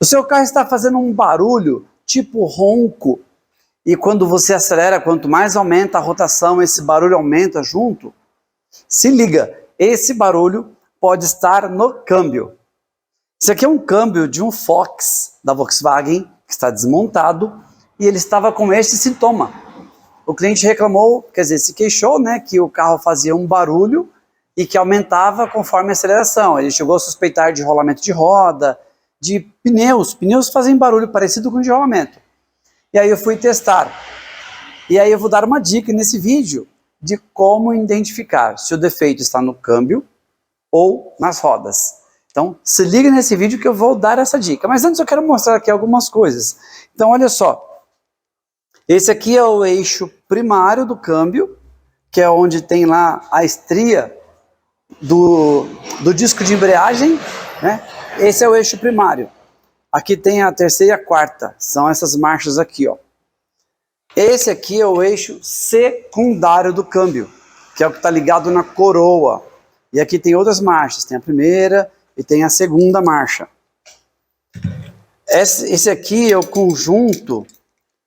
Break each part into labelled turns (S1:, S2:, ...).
S1: O seu carro está fazendo um barulho tipo ronco, e quando você acelera, quanto mais aumenta a rotação, esse barulho aumenta junto. Se liga, esse barulho pode estar no câmbio. Esse aqui é um câmbio de um Fox da Volkswagen, que está desmontado, e ele estava com este sintoma. O cliente reclamou, quer dizer, se queixou, né, que o carro fazia um barulho e que aumentava conforme a aceleração. Ele chegou a suspeitar de rolamento de roda, de pneus. Pneus fazem barulho parecido com o de rolamento. E aí eu fui testar. E aí eu vou dar uma dica nesse vídeo de como identificar se o defeito está no câmbio ou nas rodas. Então, se liga nesse vídeo que eu vou dar essa dica. Mas antes eu quero mostrar aqui algumas coisas. Então, olha só. Esse aqui é o eixo primário do câmbio, que é onde tem lá a estria do disco de embreagem, né? Esse é o eixo primário. Aqui tem a terceira e a quarta, são essas marchas aqui, ó. Esse aqui é o eixo secundário do câmbio, que é o que está ligado na coroa. E aqui tem outras marchas, tem a primeira e tem a segunda marcha. Esse aqui é o conjunto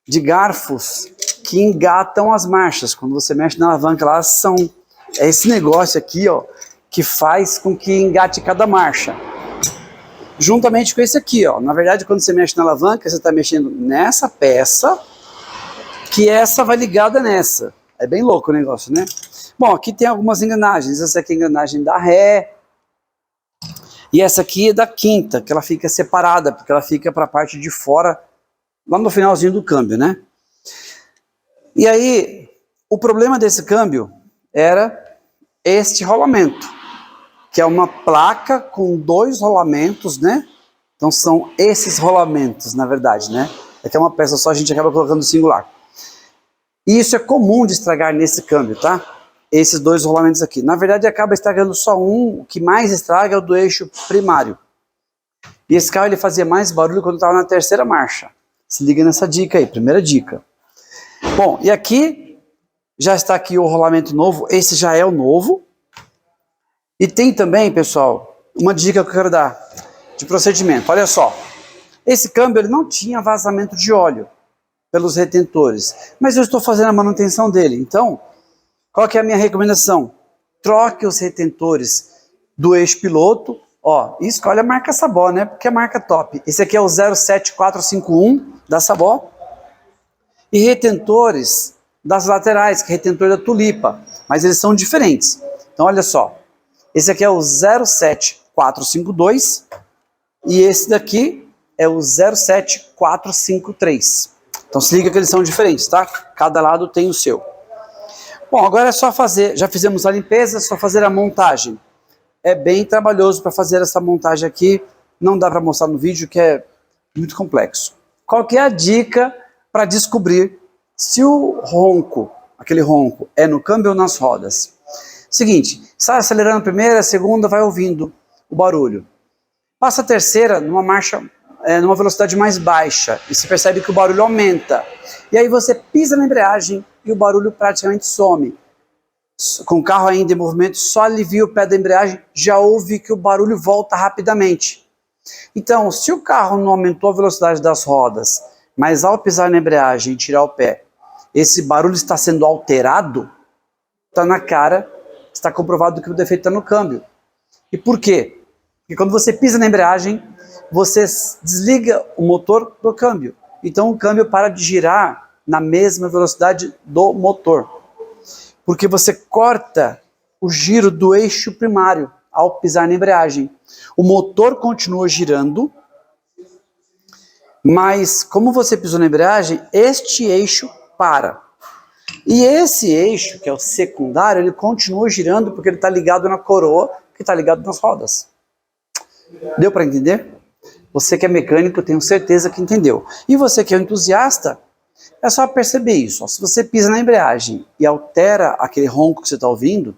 S1: de garfos que engatam as marchas. Quando você mexe na alavanca, elas são... É esse negócio aqui, ó, que faz com que engate cada marcha. Juntamente com esse aqui, ó. Na verdade, quando você mexe na alavanca, você está mexendo nessa peça, que essa vai ligada nessa. É bem louco o negócio, né? Bom, aqui tem algumas engrenagens. Essa aqui é a engrenagem da ré. E essa aqui é da quinta, que ela fica separada, porque ela fica para a parte de fora, lá no finalzinho do câmbio, né? E aí, o problema desse câmbio era este rolamento, que é uma placa com 2 rolamentos, né? Então são esses rolamentos, na verdade, né? É que é uma peça só, a gente acaba colocando singular. E isso é comum de estragar nesse câmbio, tá? Esses 2 rolamentos aqui. Na verdade, acaba estragando só um, o que mais estraga é o do eixo primário. E esse carro ele fazia mais barulho quando estava na terceira marcha. Se liga nessa dica aí, primeira dica. Bom, e aqui já está aqui o rolamento novo, esse já é o novo. E tem também, pessoal, uma dica que eu quero dar de procedimento. Olha só, esse câmbio ele não tinha vazamento de óleo pelos retentores, mas eu estou fazendo a manutenção dele. Então, qual que é a minha recomendação? Troque os retentores do eixo piloto, ó, e escolhe a marca Sabó, né? Porque é a marca top. Esse aqui é o 07451 da Sabó. E retentores das laterais, que é retentor da Tulipa, mas eles são diferentes. Então, olha só. Esse aqui é o 07452 e esse daqui é o 07453. Então se liga que eles são diferentes, tá? Cada lado tem o seu. Bom, agora é só fazer, já fizemos a limpeza, é só fazer a montagem. É bem trabalhoso para fazer essa montagem aqui, não dá para mostrar no vídeo que é muito complexo. Qual que é a dica para descobrir se o ronco, aquele ronco, é no câmbio ou nas rodas? Seguinte, sai acelerando a primeira, a segunda, vai ouvindo o barulho. Passa a terceira numa marcha, numa velocidade mais baixa, e você percebe que o barulho aumenta. E aí você pisa na embreagem e o barulho praticamente some. Com o carro ainda em movimento, só alivia o pé da embreagem, já ouve que o barulho volta rapidamente. Então, se o carro não aumentou a velocidade das rodas, mas ao pisar na embreagem e tirar o pé, esse barulho está sendo alterado, está na cara, está comprovado que o defeito está no câmbio. E por quê? Porque quando você pisa na embreagem, você desliga o motor do câmbio. Então o câmbio para de girar na mesma velocidade do motor. Porque você corta o giro do eixo primário ao pisar na embreagem. O motor continua girando, mas como você pisou na embreagem, este eixo para. E esse eixo, que é o secundário, ele continua girando porque ele está ligado na coroa, que está ligado nas rodas. Deu para entender? Você que é mecânico, eu tenho certeza que entendeu. E você que é um entusiasta, é só perceber isso. Ó. Se você pisa na embreagem e altera aquele ronco que você está ouvindo,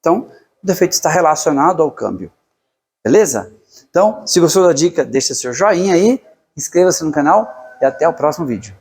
S1: então o defeito está relacionado ao câmbio. Beleza? Então, se gostou da dica, deixa seu joinha aí, inscreva-se no canal e até o próximo vídeo.